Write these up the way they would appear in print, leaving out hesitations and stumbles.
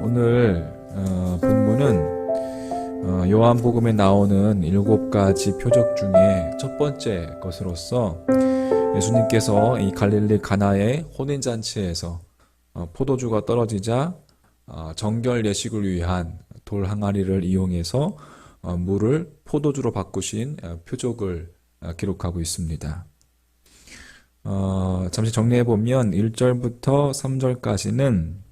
오늘 본문은 요한복음에 나오는 7가지 표적 중에 첫 번째 것으로서 예수님께서 이 갈릴리 가나의 혼인잔치에서 포도주가 떨어지자 정결 예식을 위한 돌 항아리를 이용해서 물을 포도주로 바꾸신 표적을 기록하고 있습니다. 잠시 정리해보면 1절부터 3절까지는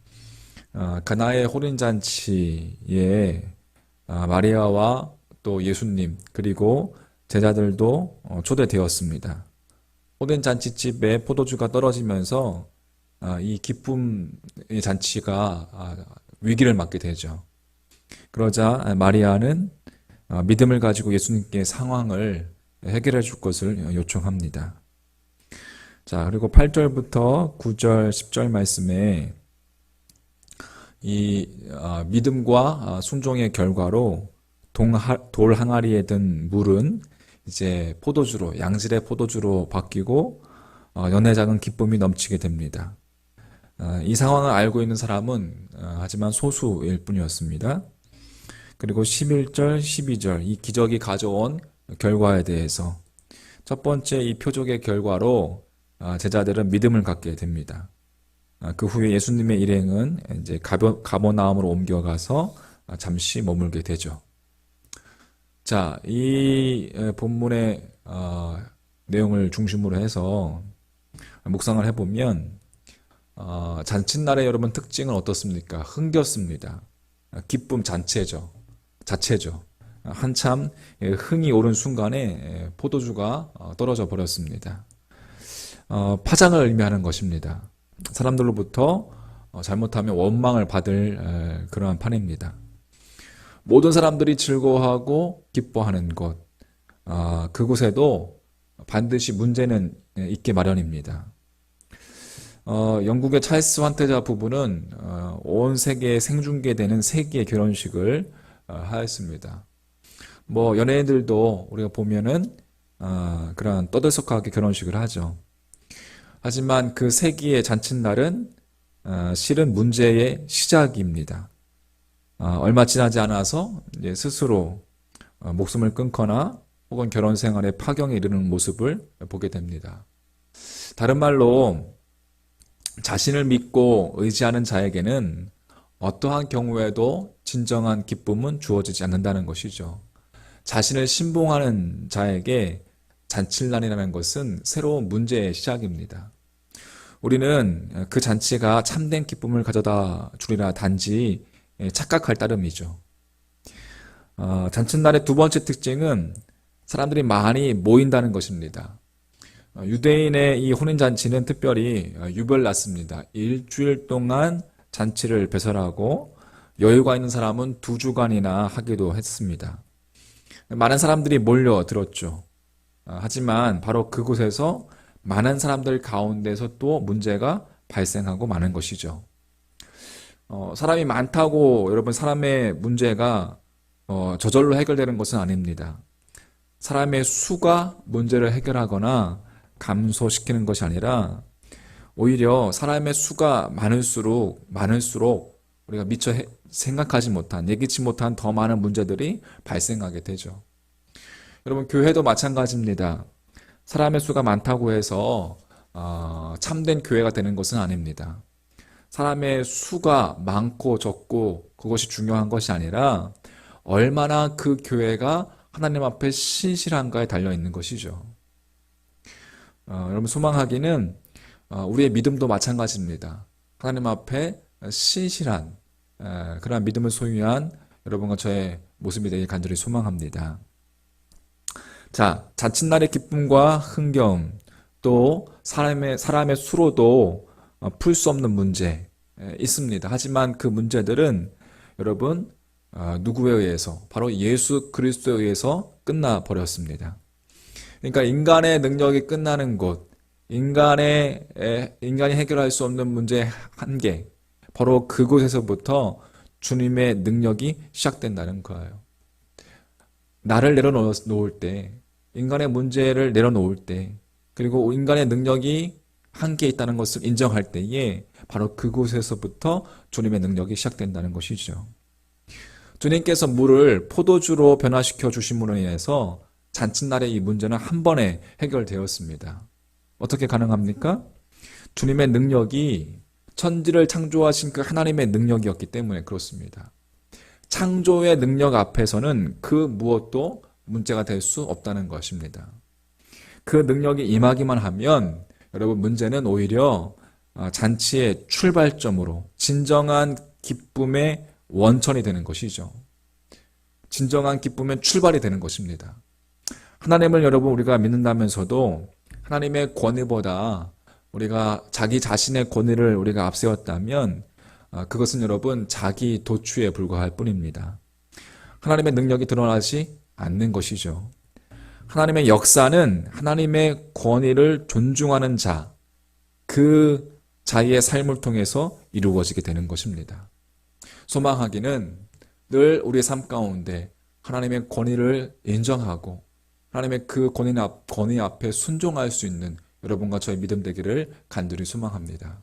가나의 혼인잔치에 마리아와 또 예수님 그리고 제자들도 초대되었습니다. 혼인잔치집에 포도주가 떨어지면서 이 기쁨의 잔치가 위기를 맞게 되죠. 그러자 마리아는 믿음을 가지고 예수님께 상황을 해결해 줄 것을 요청합니다. 자, 그리고 8절부터 9절, 10절 말씀에 이 믿음과 순종의 결과로 돌 항아리에 든 물은 이제 포도주로, 양질의 포도주로 바뀌고 연애 작은 기쁨이 넘치게 됩니다. 이 상황을 알고 있는 사람은 하지만 소수일 뿐이었습니다. 그리고 11절, 12절 이 기적이 가져온 결과에 대해서 첫 번째 이 표적의 결과로 제자들은 믿음을 갖게 됩니다. 그 후에 예수님의 일행은 이제 가버나움으로 옮겨가서 잠시 머물게 되죠. 자, 이 본문의 내용을 중심으로 해서 묵상을 해보면 잔칫날의 여러분 특징은 어떻습니까? 흥겹습니다. 기쁨 자체죠. 한참 흥이 오른 순간에 포도주가 떨어져 버렸습니다. 파장을 의미하는 것입니다. 사람들로부터 잘못하면 원망을 받을 그러한 판입니다. 모든 사람들이 즐거워하고 기뻐하는 곳, 그곳에도 반드시 문제는 있게 마련입니다. 영국의 찰스 환태자 부부는 온 세계에 생중계되는 세기의 결혼식을 하였습니다. 뭐 연예인들도 우리가 보면은 그런 떠들썩하게 결혼식을 하죠. 하지만 그 세기의 잔칫날은 실은 문제의 시작입니다. 얼마 지나지 않아서 이제 스스로 목숨을 끊거나 혹은 결혼 생활에 파경에 이르는 모습을 보게 됩니다. 다른 말로 자신을 믿고 의지하는 자에게는 어떠한 경우에도 진정한 기쁨은 주어지지 않는다는 것이죠. 자신을 신봉하는 자에게 잔칫날이라는 것은 새로운 문제의 시작입니다. 우리는 그 잔치가 참된 기쁨을 가져다 주리라 단지 착각할 따름이죠. 잔칫날의 두 번째 특징은 사람들이 많이 모인다는 것입니다. 유대인의 이 혼인잔치는 특별히 유별났습니다. 일주일 동안 잔치를 배설하고 여유가 있는 사람은 2주간이나 하기도 했습니다. 많은 사람들이 몰려들었죠. 하지만 바로 그곳에서 많은 사람들 가운데서 또 문제가 발생하고 마는 것이죠. 사람이 많다고 여러분 사람의 문제가 저절로 해결되는 것은 아닙니다. 사람의 수가 문제를 해결하거나 감소시키는 것이 아니라 오히려 사람의 수가 많을수록 우리가 미처 생각하지 못한, 예기치 못한 더 많은 문제들이 발생하게 되죠. 여러분 교회도 마찬가지입니다. 사람의 수가 많다고 해서 참된 교회가 되는 것은 아닙니다. 사람의 수가 많고 적고 그것이 중요한 것이 아니라 얼마나 그 교회가 하나님 앞에 신실한가에 달려있는 것이죠. 여러분 소망하기는 우리의 믿음도 마찬가지입니다. 하나님 앞에 신실한 그러한 믿음을 소유한 여러분과 저의 모습이 되길 간절히 소망합니다. 자, 잔칫날의 기쁨과 흥겨움, 또 사람의 수로도 풀 수 없는 문제 있습니다. 하지만 그 문제들은 여러분 누구에 의해서? 바로 예수 그리스도에 의해서 끝나버렸습니다. 그러니까 인간의 능력이 끝나는 곳, 인간이 해결할 수 없는 문제의 한계, 바로 그곳에서부터 주님의 능력이 시작된다는 거예요. 나를 내려놓을 때, 인간의 문제를 내려놓을 때, 그리고 인간의 능력이 한계에 있다는 것을 인정할 때에 바로 그곳에서부터 주님의 능력이 시작된다는 것이죠. 주님께서 물을 포도주로 변화시켜 주심으로 인해서 잔칫날의 이 문제는 한 번에 해결되었습니다. 어떻게 가능합니까? 주님의 능력이 천지를 창조하신 그 하나님의 능력이었기 때문에 그렇습니다. 창조의 능력 앞에서는 그 무엇도 문제가 될 수 없다는 것입니다. 그 능력이 임하기만 하면 여러분 문제는 오히려 잔치의 출발점으로 진정한 기쁨의 원천이 되는 것이죠. 진정한 기쁨의 출발이 되는 것입니다. 하나님을 여러분 우리가 믿는다면서도 하나님의 권위보다 우리가 자기 자신의 권위를 우리가 앞세웠다면 그것은 여러분 자기 도취에 불과할 뿐입니다. 하나님의 능력이 드러나지 않는 것이죠. 하나님의 역사는 하나님의 권위를 존중하는 자, 그 자의 삶을 통해서 이루어지게 되는 것입니다. 소망하기는 늘 우리의 삶 가운데 하나님의 권위를 인정하고 하나님의 그 권위 앞에 순종할 수 있는 여러분과 저의 믿음 되기를 간절히 소망합니다.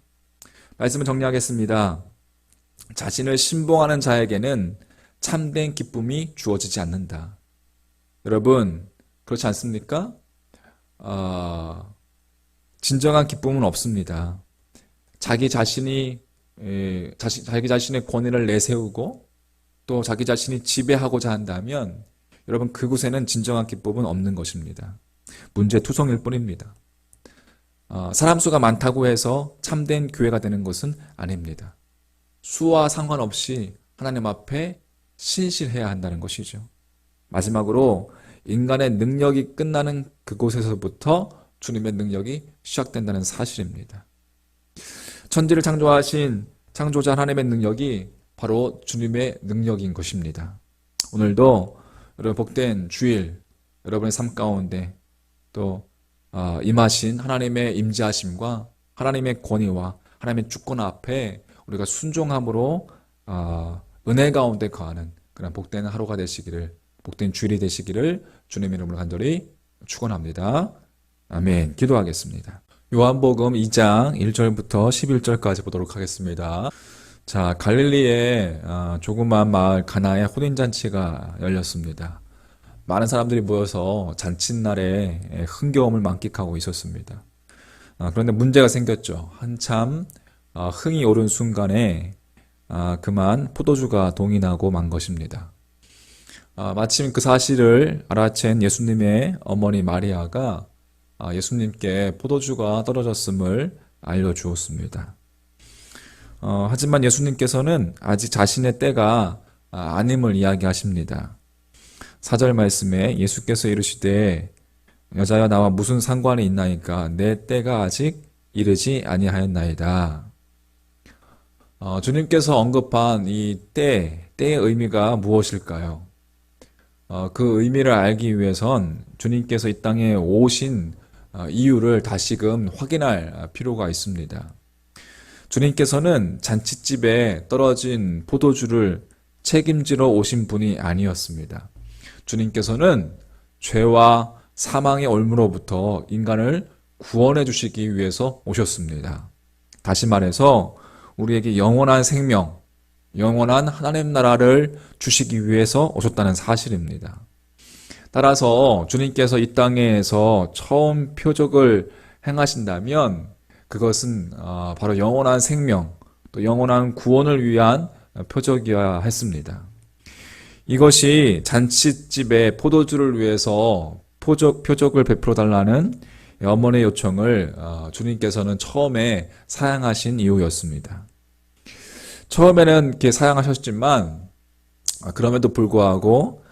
말씀을 정리하겠습니다. 자신을 신봉하는 자에게는 참된 기쁨이 주어지지 않는다. 여러분 그렇지 않습니까? 진정한 기쁨은 없습니다. 자기 자신의 권위를 내세우고 또 자기 자신이 지배하고자 한다면 여러분 그곳에는 진정한 기쁨은 없는 것입니다. 문제투성일 뿐입니다. 사람 수가 많다고 해서 참된 교회가 되는 것은 아닙니다. 수와 상관없이 하나님 앞에 신실해야 한다는 것이죠. 마지막으로 인간의 능력이 끝나는 그곳에서부터 주님의 능력이 시작된다는 사실입니다. 천지를 창조하신 창조자 하나님의 능력이 바로 주님의 능력인 것입니다. 오늘도 여러분 복된 주일, 여러분의 삶 가운데 또 임하신 하나님의 임재하심과 하나님의 권위와 하나님의 주권 앞에 우리가 순종함으로 은혜 가운데 거하는 그런 복된 하루가 되시기를, 복된 주일이 되시기를 주님의 이름으로 간절히 축원합니다. 아멘. 기도하겠습니다. 요한복음 2장 1절부터 11절까지 보도록 하겠습니다. 자, 갈릴리의 조그마한 마을 가나의 혼인잔치가 열렸습니다. 많은 사람들이 모여서 잔칫날에 흥겨움을 만끽하고 있었습니다. 그런데 문제가 생겼죠. 한참 흥이 오른 순간에 그만 포도주가 동이 나고 만 것입니다. 마침 그 사실을 알아챈 예수님의 어머니 마리아가 예수님께 포도주가 떨어졌음을 알려주었습니다. 하지만 예수님께서는 아직 자신의 때가 아님을 이야기하십니다. 4절 말씀에 예수께서 이르시되 여자여 나와 무슨 상관이 있나이까 내 때가 아직 이르지 아니하였나이다. 주님께서 언급한 이 때의 의미가 무엇일까요? 그 의미를 알기 위해선 주님께서 이 땅에 오신 이유를 다시금 확인할 필요가 있습니다. 주님께서는 잔칫집에 떨어진 포도주를 책임지러 오신 분이 아니었습니다. 주님께서는 죄와 사망의 올무로부터 인간을 구원해 주시기 위해서 오셨습니다. 다시 말해서 우리에게 영원한 생명, 영원한 하나님 나라를 주시기 위해서 오셨다는 사실입니다. 따라서 주님께서 이 땅에서 처음 표적을 행하신다면 그것은 바로 영원한 생명, 또 영원한 구원을 위한 표적이어야 했습니다. 이것이 잔칫집에 포도주를 위해서 표적을 베풀어 달라는 어머니의 요청을 주님께서는 처음에 사양하신 이유였습니다. 처음에는 이렇게 사양하셨지만 그럼에도 불구하고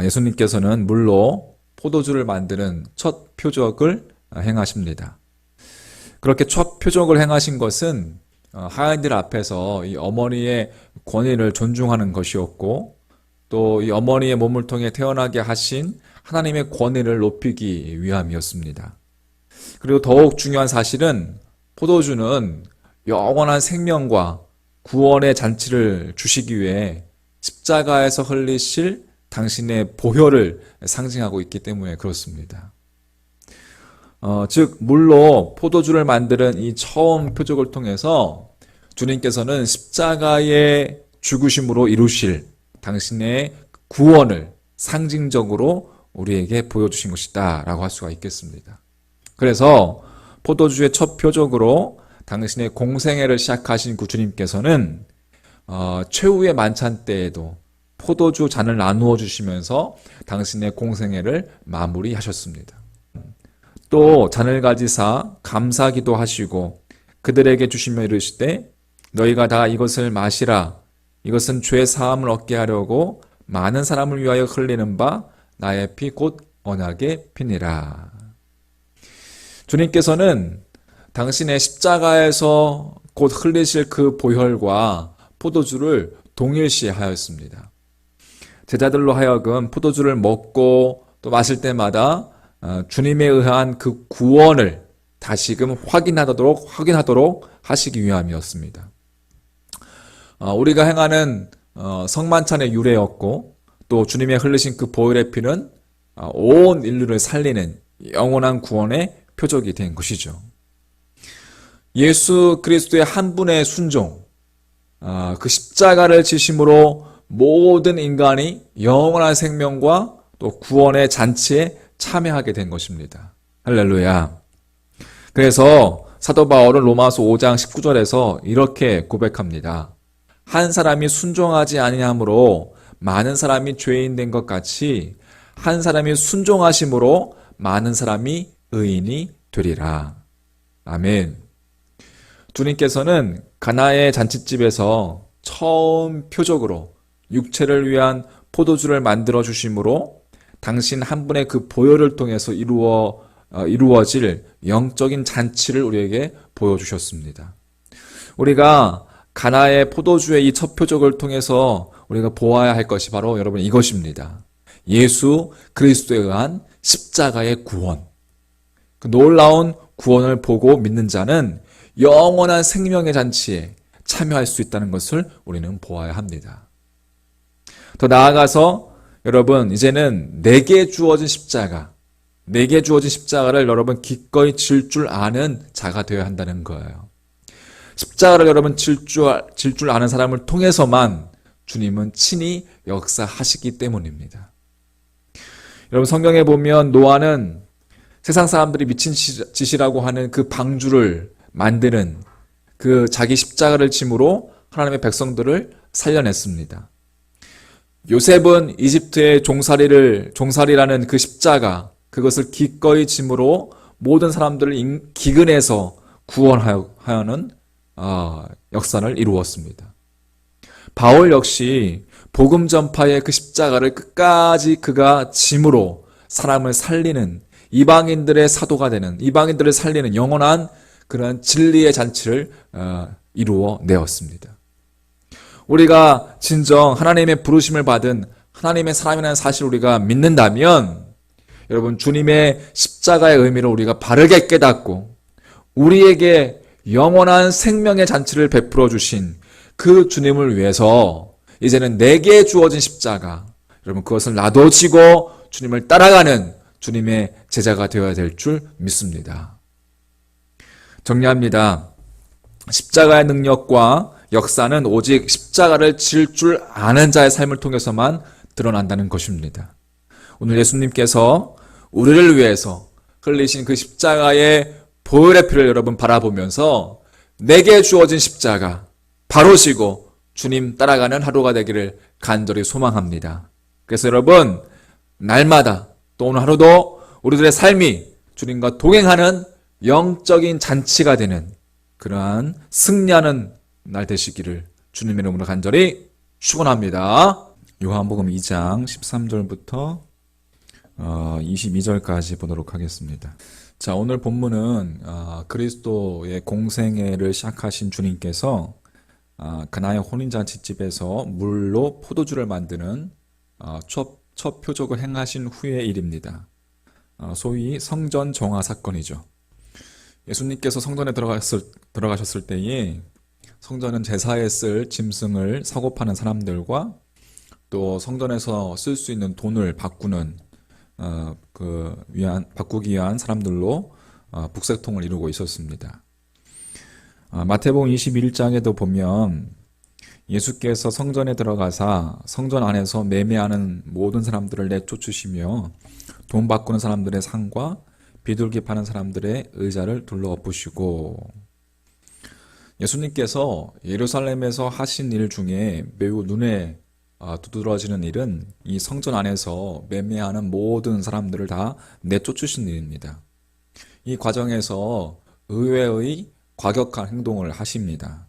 예수님께서는 물로 포도주를 만드는 첫 표적을 행하십니다. 그렇게 첫 표적을 행하신 것은 하인들 앞에서 이 어머니의 권위를 존중하는 것이었고 또 이 어머니의 몸을 통해 태어나게 하신 하나님의 권위를 높이기 위함이었습니다. 그리고 더욱 중요한 사실은 포도주는 영원한 생명과 구원의 잔치를 주시기 위해 십자가에서 흘리실 당신의 보혈을 상징하고 있기 때문에 그렇습니다. 즉 물로 포도주를 만드는 이 처음 표적을 통해서 주님께서는 십자가의 죽으심으로 이루실 당신의 구원을 상징적으로 우리에게 보여주신 것이다 라고 할 수가 있겠습니다. 그래서 포도주의 첫 표적으로 당신의 공생애를 시작하신 그 주님께서는 최후의 만찬 때에도 포도주 잔을 나누어 주시면서 당신의 공생애를 마무리하셨습니다. 또 잔을 가지사 감사기도 하시고 그들에게 주시며 이르시되 너희가 다 이것을 마시라. 이것은 죄 사함을 얻게 하려고 많은 사람을 위하여 흘리는 바 나의 피 곧 언약의 피니라. 주님께서는 당신의 십자가에서 곧 흘리실 그 보혈과 포도주를 동일시하였습니다. 제자들로 하여금 포도주를 먹고 또 마실 때마다 주님에 의한 그 구원을 다시금 확인하도록 하시기 위함이었습니다. 우리가 행하는 성만찬의 유래였고 또 주님의 흘리신 그 보혈의 피는 온 인류를 살리는 영원한 구원의 표적이 된 것이죠. 예수 그리스도의 한 분의 순종, 그 십자가를 지심으로 모든 인간이 영원한 생명과 또 구원의 잔치에 참여하게 된 것입니다. 할렐루야. 그래서 사도 바울은 로마서 5장 19절에서 이렇게 고백합니다. 한 사람이 순종하지 아니함으로 많은 사람이 죄인 된 것 같이 한 사람이 순종하심으로 많은 사람이 의인이 되리라. 아멘. 주님께서는 가나의 잔치집에서 처음 표적으로 육체를 위한 포도주를 만들어 주심으로 당신 한 분의 그 보혈을 통해서 이루어질 영적인 잔치를 우리에게 보여주셨습니다. 우리가 가나의 포도주의 이 첫 표적을 통해서 우리가 보아야 할 것이 바로 여러분 이것입니다. 예수 그리스도에 의한 십자가의 구원. 그 놀라운 구원을 보고 믿는 자는 영원한 생명의 잔치에 참여할 수 있다는 것을 우리는 보아야 합니다. 더 나아가서 여러분 이제는 내게 주어진 십자가를 여러분 기꺼이 질 줄 아는 자가 되어야 한다는 거예요. 십자가를 여러분 질 줄 아는 사람을 통해서만 주님은 친히 역사하시기 때문입니다. 여러분 성경에 보면 노아는 세상 사람들이 미친 짓이라고 하는 그 방주를 만드는 그 자기 십자가를 짐으로 하나님의 백성들을 살려냈습니다. 요셉은 이집트의 종살이라는 그 십자가, 그것을 기꺼이 짐으로 모든 사람들을 기근해서 구원하여는 역사를 이루었습니다. 바울 역시 복음 전파의 그 십자가를 끝까지 그가 짐으로 사람을 살리는 이방인들의 사도가 되는, 이방인들을 살리는 영원한 그런 진리의 잔치를 이루어 내었습니다. 우리가 진정 하나님의 부르심을 받은 하나님의 사람이라는 사실을 우리가 믿는다면 여러분 주님의 십자가의 의미를 우리가 바르게 깨닫고 우리에게 영원한 생명의 잔치를 베풀어 주신 그 주님을 위해서 이제는 내게 주어진 십자가, 여러분 그것을 나도 지고 주님을 따라가는 주님의 제자가 되어야 될 줄 믿습니다. 정리합니다. 십자가의 능력과 역사는 오직 십자가를 질 줄 아는 자의 삶을 통해서만 드러난다는 것입니다. 오늘 예수님께서 우리를 위해서 흘리신 그 십자가의 보혈의 피를 여러분 바라보면서 내게 주어진 십자가 바로 지고 주님 따라가는 하루가 되기를 간절히 소망합니다. 그래서 여러분 날마다 또 오늘 하루도 우리들의 삶이 주님과 동행하는 영적인 잔치가 되는 그러한 승리하는 날 되시기를 주님의 이름으로 간절히 축원합니다. 요한복음 2장 13절부터 22절까지 보도록 하겠습니다. 자, 오늘 본문은 그리스도의 공생애를 시작하신 주님께서 가나의 혼인잔치집에서 물로 포도주를 만드는 첫 표적을 행하신 후의 일입니다. 소위 성전 정화 사건이죠. 예수님께서 성전에 들어가셨을 때에 성전은 제사에 쓸 짐승을 사고 파는 사람들과 또 성전에서 쓸 수 있는 돈을 바꾸기 위한 사람들로 북새통을 이루고 있었습니다. 마태복음 21장에도 보면 예수께서 성전에 들어가사 성전 안에서 매매하는 모든 사람들을 내쫓으시며 돈 바꾸는 사람들의 상과 비둘기 파는 사람들의 의자를 둘러 엎으시고, 예수님께서 예루살렘에서 하신 일 중에 매우 눈에 두드러지는 일은 이 성전 안에서 매매하는 모든 사람들을 다 내쫓으신 일입니다. 이 과정에서 의외의 과격한 행동을 하십니다.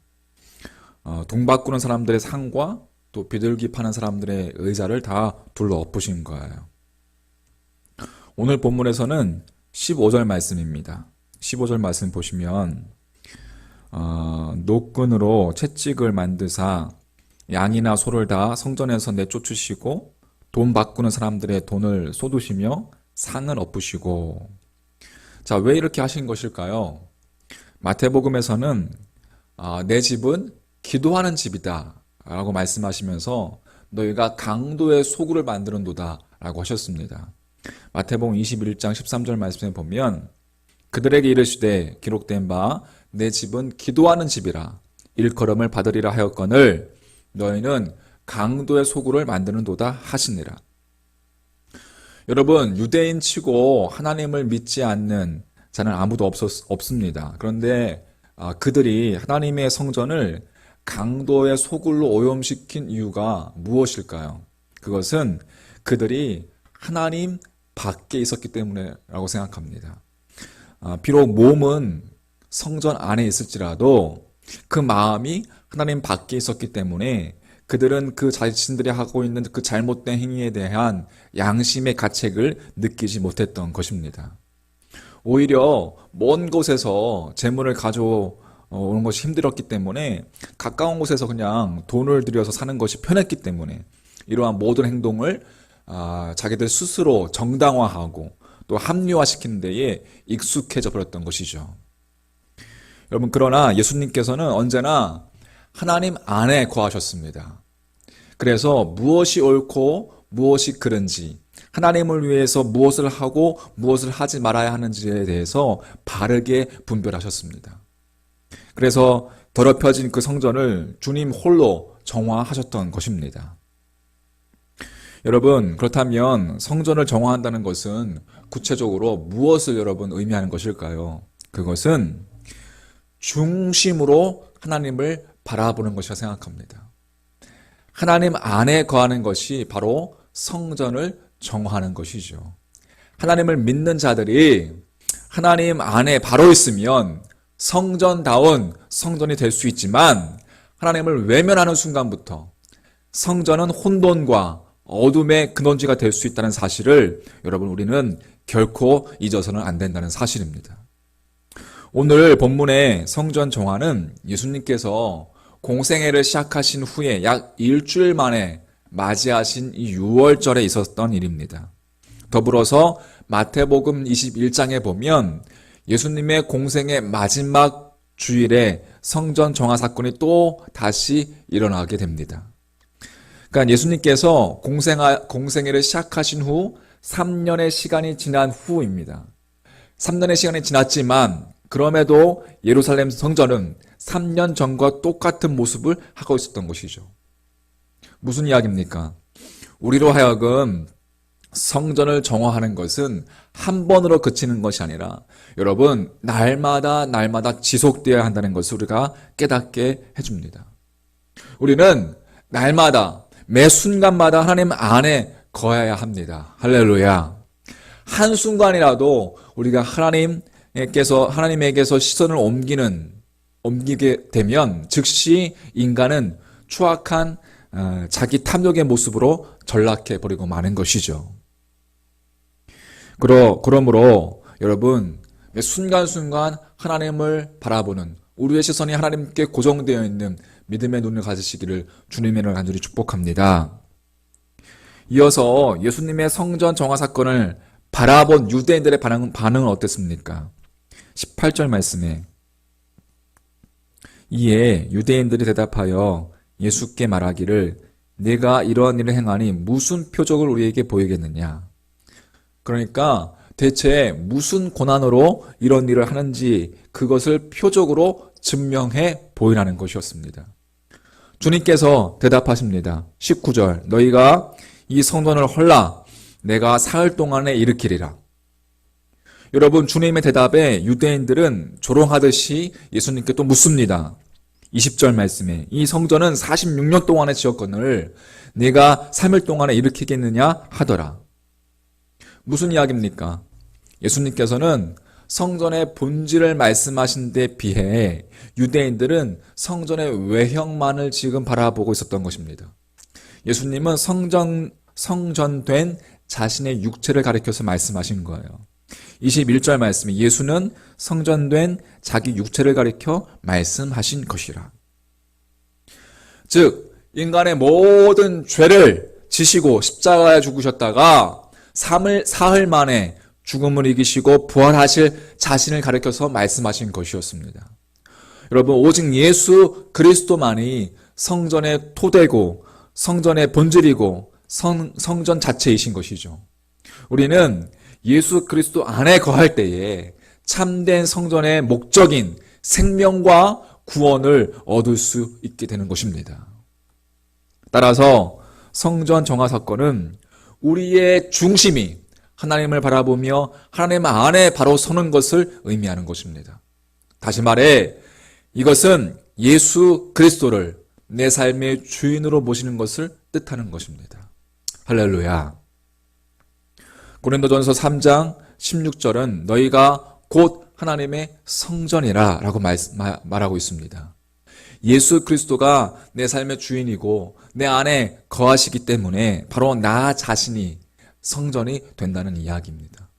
돈 바꾸는 사람들의 상과 또 비둘기 파는 사람들의 의자를 다 둘러 엎으신 거예요. 오늘 본문에서는 15절 말씀입니다. 15절 말씀 보시면 노끈으로 채찍을 만드사 양이나 소를 다 성전에서 내쫓으시고 돈 바꾸는 사람들의 돈을 쏟으시며 상을 엎으시고. 자, 왜 이렇게 하신 것일까요? 마태복음에서는 내 집은 기도하는 집이다 라고 말씀하시면서 너희가 강도의 소굴을 만드는도다 라고 하셨습니다. 마태복음 21장 13절 말씀에 보면 그들에게 이르시되 기록된 바 내 집은 기도하는 집이라 일컬음을 받으리라 하였거늘 너희는 강도의 소굴을 만드는도다 하시니라. 여러분, 유대인 치고 하나님을 믿지 않는 자는 아무도 없습니다. 그런데 그들이 하나님의 성전을 강도의 소굴로 오염시킨 이유가 무엇일까요? 그것은 그들이 하나님 밖에 있었기 때문이라고 생각합니다. 비록 몸은 성전 안에 있을지라도 그 마음이 하나님 밖에 있었기 때문에 그들은 그 자신들이 하고 있는 그 잘못된 행위에 대한 양심의 가책을 느끼지 못했던 것입니다. 오히려 먼 곳에서 재물을 가져오는 것이 힘들었기 때문에 가까운 곳에서 그냥 돈을 들여서 사는 것이 편했기 때문에 이러한 모든 행동을 자기들 스스로 정당화하고 또 합리화시키는 데에 익숙해져 버렸던 것이죠. 여러분, 그러나 예수님께서는 언제나 하나님 안에 거하셨습니다. 그래서 무엇이 옳고 무엇이 그른지, 하나님을 위해서 무엇을 하고 무엇을 하지 말아야 하는지에 대해서 바르게 분별하셨습니다. 그래서 더럽혀진 그 성전을 주님 홀로 정화하셨던 것입니다. 여러분, 그렇다면 성전을 정화한다는 것은 구체적으로 무엇을 여러분 의미하는 것일까요? 그것은 중심으로 하나님을 바라보는 것이라 생각합니다. 하나님 안에 거하는 것이 바로 성전을 정화하는 것이죠. 하나님을 믿는 자들이 하나님 안에 바로 있으면 성전다운 성전이 될 수 있지만 하나님을 외면하는 순간부터 성전은 혼돈과 어둠의 근원지가 될 수 있다는 사실을 여러분 우리는 결코 잊어서는 안 된다는 사실입니다. 오늘 본문의 성전 정화는 예수님께서 공생애를 시작하신 후에 약 일주일 만에 맞이하신 이 6월절에 있었던 일입니다. 더불어서 마태복음 21장에 보면 예수님의 공생의 마지막 주일에 성전 정화 사건이 또 다시 일어나게 됩니다. 그러니까 예수님께서 공생애를 시작하신 후 3년의 시간이 지난 후입니다. 3년의 시간이 지났지만 그럼에도 예루살렘 성전은 3년 전과 똑같은 모습을 하고 있었던 것이죠. 무슨 이야기입니까? 우리로 하여금 성전을 정화하는 것은 한 번으로 그치는 것이 아니라 여러분 날마다 지속되어야 한다는 것을 우리가 깨닫게 해줍니다. 우리는 날마다 매 순간마다 하나님 안에 거해야 합니다. 할렐루야. 한순간이라도 우리가 하나님에게서 시선을 옮기게 되면 즉시 인간은 추악한 자기 탐욕의 모습으로 전락해 버리고 마는 것이죠. 그러므로 여러분 순간순간 하나님을 바라보는 우리의 시선이 하나님께 고정되어 있는 믿음의 눈을 가지시기를 주님의 이름으로 간절히 축복합니다. 이어서 예수님의 성전 정화 사건을 바라본 유대인들의 반응은 어땠습니까? 18절 말씀에 이에 유대인들이 대답하여 예수께 말하기를 내가 이러한 일을 행하니 무슨 표적을 우리에게 보이겠느냐. 그러니까 대체 무슨 고난으로 이런 일을 하는지 그것을 표적으로 증명해 보이라는 것이었습니다. 주님께서 대답하십니다. 19절, 너희가 이 성전을 헐라 내가 사흘 동안에 일으키리라. 여러분, 주님의 대답에 유대인들은 조롱하듯이 예수님께 또 묻습니다. 20절 말씀에 이 성전은 46년 동안에 지었거늘 네가 3일 동안에 일으키겠느냐 하더라. 무슨 이야기입니까? 예수님께서는 성전의 본질을 말씀하신 데 비해 유대인들은 성전의 외형만을 지금 바라보고 있었던 것입니다. 예수님은 성전된 자신의 육체를 가리켜서 말씀하신 거예요. 21절 말씀에 예수는 성전된 자기 육체를 가리켜 말씀하신 것이라. 즉 인간의 모든 죄를 지시고 십자가에 죽으셨다가 사흘 만에 죽음을 이기시고 부활하실 자신을 가리켜서 말씀하신 것이었습니다. 여러분, 오직 예수 그리스도만이 성전의 토대고 성전의 본질이고 성전 자체이신 것이죠. 우리는 예수 그리스도 안에 거할 때에 참된 성전의 목적인 생명과 구원을 얻을 수 있게 되는 것입니다. 따라서 성전 정화 사건은 우리의 중심이 하나님을 바라보며 하나님 안에 바로 서는 것을 의미하는 것입니다. 다시 말해 이것은 예수 그리스도를 내 삶의 주인으로 모시는 것을 뜻하는 것입니다. 할렐루야. 고린도전서 3장 16절은 너희가 곧 하나님의 성전이라 라고 말하고 있습니다. 예수 그리스도가 내 삶의 주인이고 내 안에 거하시기 때문에 바로 나 자신이 성전이 된다는 이야기입니다.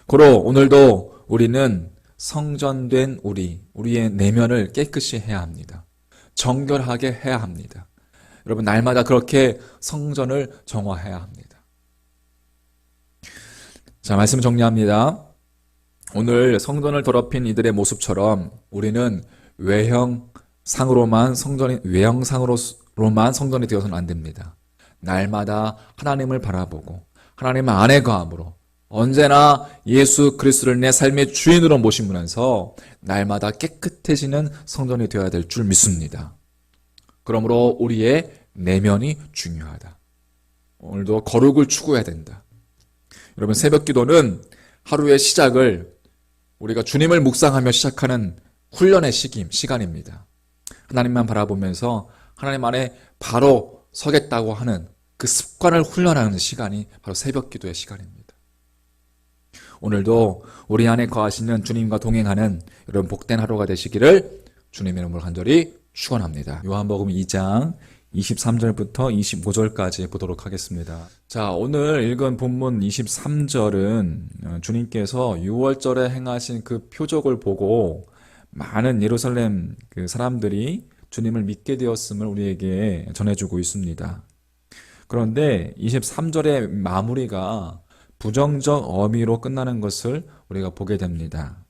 고로 오늘도 우리는 성전된 우리의 내면을 깨끗이 해야 합니다. 정결하게 해야 합니다. 여러분, 날마다 그렇게 성전을 정화해야 합니다. 자, 말씀 정리합니다. 오늘 성전을 더럽힌 이들의 모습처럼 우리는 외형상으로만 성전이 되어서는 안 됩니다. 날마다 하나님을 바라보고 하나님 안에 거함으로 언제나 예수 그리스도를 내 삶의 주인으로 모시면서 날마다 깨끗해지는 성전이 되어야 될 줄 믿습니다. 그러므로 우리의 내면이 중요하다. 오늘도 거룩을 추구해야 된다. 여러분, 새벽 기도는 하루의 시작을 우리가 주님을 묵상하며 시작하는 훈련의 시간입니다. 하나님만 바라보면서 하나님 안에 바로 서겠다고 하는 그 습관을 훈련하는 시간이 바로 새벽 기도의 시간입니다. 오늘도 우리 안에 거하시는 주님과 동행하는 여러분 복된 하루가 되시기를 주님의 이름으로 간절히 축원합니다. 요한복음 2장 23절부터 25절까지 보도록 하겠습니다. 자, 오늘 읽은 본문 23절은 주님께서 6월절에 행하신 그 표적을 보고 많은 예루살렘 그 사람들이 주님을 믿게 되었음을 우리에게 전해주고 있습니다. 그런데 23절의 마무리가 부정적 어미로 끝나는 것을 우리가 보게 됩니다.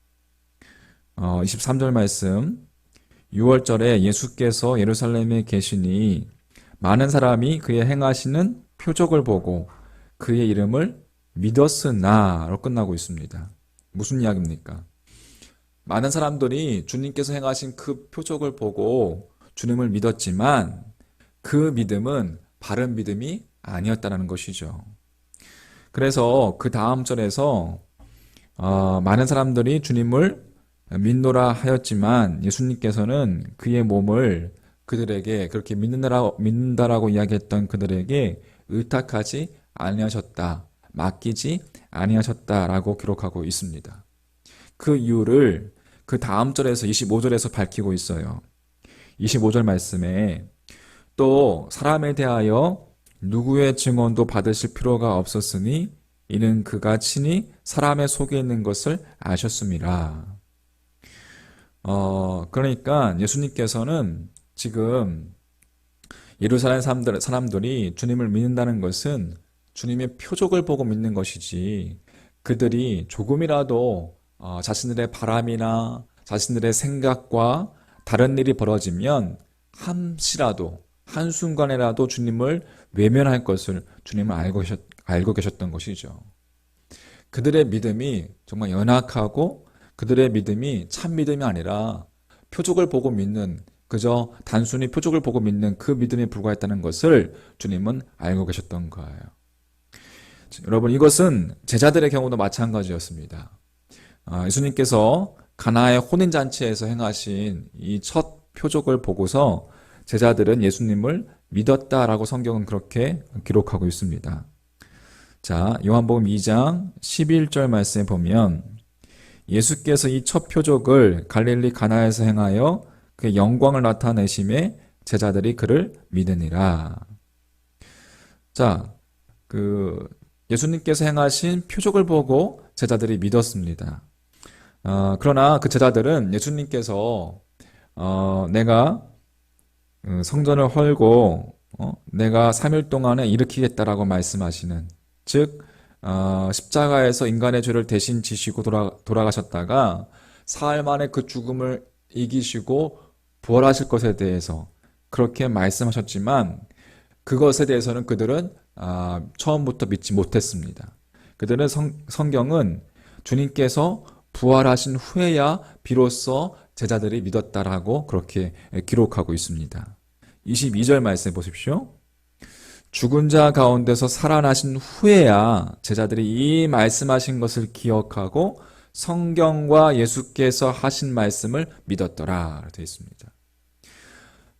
23절 말씀, 6월절에 예수께서 예루살렘에 계시니 많은 사람이 그의 행하시는 표적을 보고 그의 이름을 믿었으나로 끝나고 있습니다. 무슨 이야기입니까? 많은 사람들이 주님께서 행하신 그 표적을 보고 주님을 믿었지만 그 믿음은 바른 믿음이 아니었다는 것이죠. 그래서 그 다음 절에서 많은 사람들이 주님을 믿노라 하였지만 예수님께서는 그의 몸을 그들에게 그렇게 믿는다라고 이야기했던 그들에게 의탁하지 아니하셨다, 맡기지 아니하셨다라고 기록하고 있습니다. 그 이유를 그 다음 절에서 25절에서 밝히고 있어요. 25절 말씀에 또 사람에 대하여 누구의 증언도 받으실 필요가 없었으니 이는 그가 친히 사람의 속에 있는 것을 아셨음이라. 그러니까 예수님께서는 지금 예루살렘 사람들이 주님을 믿는다는 것은 주님의 표적을 보고 믿는 것이지 그들이 조금이라도 자신들의 바람이나 자신들의 생각과 다른 일이 벌어지면 한시라도 한순간에라도 주님을 외면할 것을 주님은 알고 계셨던 것이죠. 그들의 믿음이 정말 연약하고 그들의 믿음이 참 믿음이 아니라 표적을 보고 믿는, 그저 단순히 표적을 보고 믿는 그 믿음에 불과했다는 것을 주님은 알고 계셨던 거예요. 여러분, 이것은 제자들의 경우도 마찬가지였습니다. 예수님께서 가나의 혼인잔치에서 행하신 이 첫 표적을 보고서 제자들은 예수님을 믿었다라고 성경은 그렇게 기록하고 있습니다. 자, 요한복음 2장 11절 말씀에 보면 예수께서 이 첫 표적을 갈릴리 가나에서 행하여 그의 영광을 나타내심에 제자들이 그를 믿으니라. 자, 예수님께서 행하신 표적을 보고 제자들이 믿었습니다. 그러나 그 제자들은 예수님께서 내가 성전을 헐고 내가 3일 동안에 일으키겠다라고 말씀하시는, 즉 십자가에서 인간의 죄를 대신 지시고 돌아가셨다가 사흘 만에 그 죽음을 이기시고 부활하실 것에 대해서 그렇게 말씀하셨지만 그것에 대해서는 그들은 처음부터 믿지 못했습니다. 그들은 성경은 주님께서 부활하신 후에야 비로소 제자들이 믿었다라고 그렇게 기록하고 있습니다. 22절 말씀 보십시오. 죽은 자 가운데서 살아나신 후에야 제자들이 이 말씀하신 것을 기억하고 성경과 예수께서 하신 말씀을 믿었더라 되어 있습니다.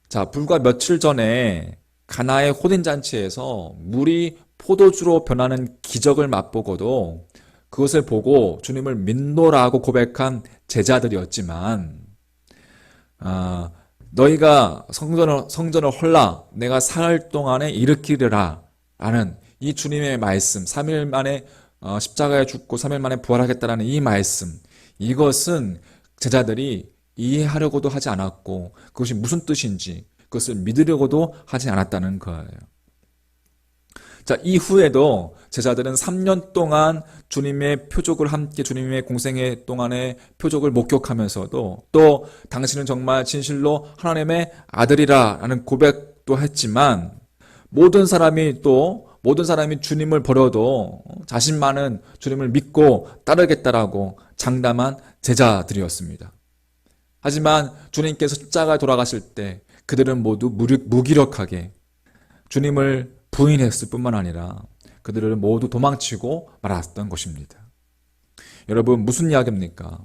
자, 불과 며칠 전에 가나의 혼인잔치에서 물이 포도주로 변하는 기적을 맛보고도 그것을 보고 주님을 믿노라고 고백한 제자들이었지만, 너희가 성전을 헐라 내가 사흘 동안에 일으키리라 라는 이 주님의 말씀, 3일 만에 십자가에 죽고 3일 만에 부활하겠다라는 이 말씀, 이것은 제자들이 이해하려고도 하지 않았고 그것이 무슨 뜻인지 그것을 믿으려고도 하지 않았다는 거예요. 자, 이후에도 제자들은 3년 동안 주님의 표적을 함께, 주님의 공생애 동안의 표적을 목격하면서도 또 당신은 정말 진실로 하나님의 아들이라 라는 고백도 했지만 모든 사람이 주님을 버려도 자신만은 주님을 믿고 따르겠다라고 장담한 제자들이었습니다. 하지만 주님께서 십자가에 돌아가실 때 그들은 모두 무기력하게 주님을 부인했을 뿐만 아니라 그들은 모두 도망치고 말았던 것입니다. 여러분, 무슨 이야기입니까?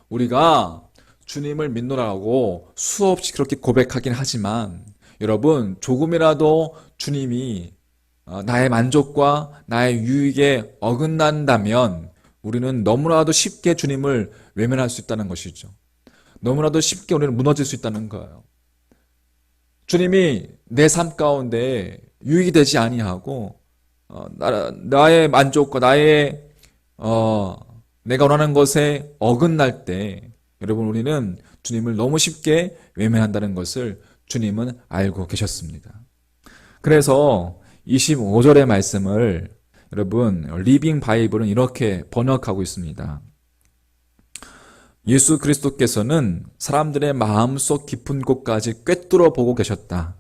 우리가 주님을 믿노라고 수없이 그렇게 고백하긴 하지만 여러분, 조금이라도 주님이 나의 만족과 나의 유익에 어긋난다면 우리는 너무나도 쉽게 주님을 외면할 수 있다는 것이죠. 너무나도 쉽게 우리는 무너질 수 있다는 거예요. 주님이 내 삶 가운데 유익이 되지 아니하고 나의 만족과 내가 원하는 것에 어긋날 때 여러분, 우리는 주님을 너무 쉽게 외면한다는 것을 주님은 알고 계셨습니다. 그래서 25절의 말씀을 여러분, 리빙 바이블은 이렇게 번역하고 있습니다. 예수 그리스도께서는 사람들의 마음속 깊은 곳까지 꿰뚫어 보고 계셨다.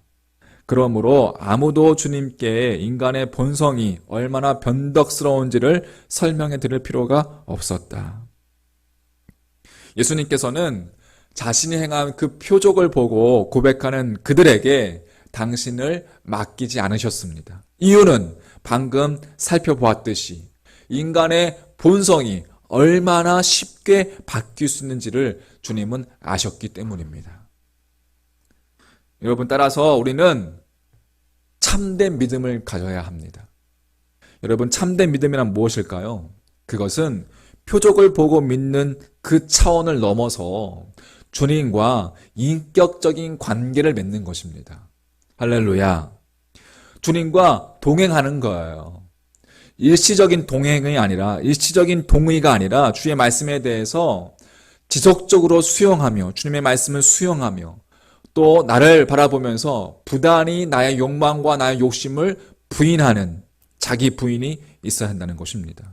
그러므로 아무도 주님께 인간의 본성이 얼마나 변덕스러운지를 설명해 드릴 필요가 없었다. 예수님께서는 자신이 행한 그 표적을 보고 고백하는 그들에게 당신을 맡기지 않으셨습니다. 이유는 방금 살펴보았듯이 인간의 본성이 얼마나 쉽게 바뀔 수 있는지를 주님은 아셨기 때문입니다. 여러분, 따라서 우리는 참된 믿음을 가져야 합니다. 여러분, 참된 믿음이란 무엇일까요? 그것은 표적을 보고 믿는 그 차원을 넘어서 주님과 인격적인 관계를 맺는 것입니다. 할렐루야. 주님과 동행하는 거예요. 일시적인 동행이 아니라, 일시적인 동의가 아니라 주의 말씀에 대해서 지속적으로 수용하며, 주님의 말씀을 수용하며, 또 나를 바라보면서 부단히 나의 욕망과 나의 욕심을 부인하는 자기 부인이 있어야 한다는 것입니다.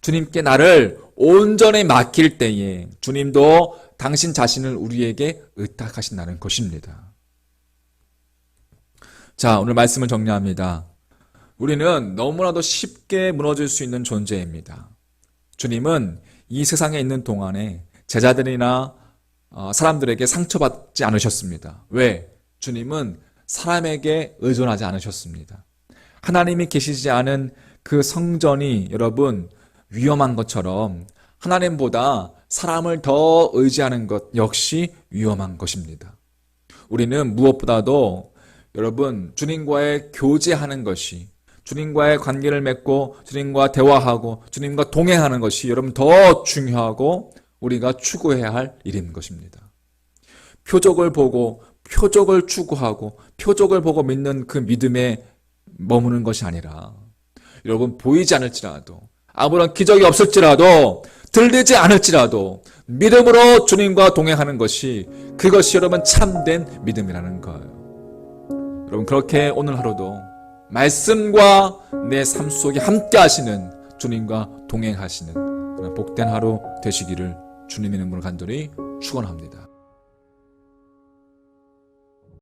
주님께 나를 온전히 맡길 때에 주님도 당신 자신을 우리에게 의탁하신다는 것입니다. 자, 오늘 말씀을 정리합니다. 우리는 너무나도 쉽게 무너질 수 있는 존재입니다. 주님은 이 세상에 있는 동안에 제자들이나 사람들에게 상처받지 않으셨습니다. 왜? 주님은 사람에게 의존하지 않으셨습니다. 하나님이 계시지 않은 그 성전이 여러분 위험한 것처럼 하나님보다 사람을 더 의지하는 것 역시 위험한 것입니다. 우리는 무엇보다도 여러분 주님과의 교제하는 것이, 주님과의 관계를 맺고 주님과 대화하고 주님과 동행하는 것이 여러분 더 중요하고 우리가 추구해야 할 일인 것입니다. 표적을 보고 표적을 추구하고 표적을 보고 믿는 그 믿음에 머무는 것이 아니라 여러분 보이지 않을지라도 아무런 기적이 없을지라도 들리지 않을지라도 믿음으로 주님과 동행하는 것이, 그것이 여러분 참된 믿음이라는 거예요. 여러분 그렇게 오늘 하루도 말씀과 내 삶 속에 함께 하시는 주님과 동행하시는 복된 하루 되시기를 주님의 이름으로 간절히 축원합니다.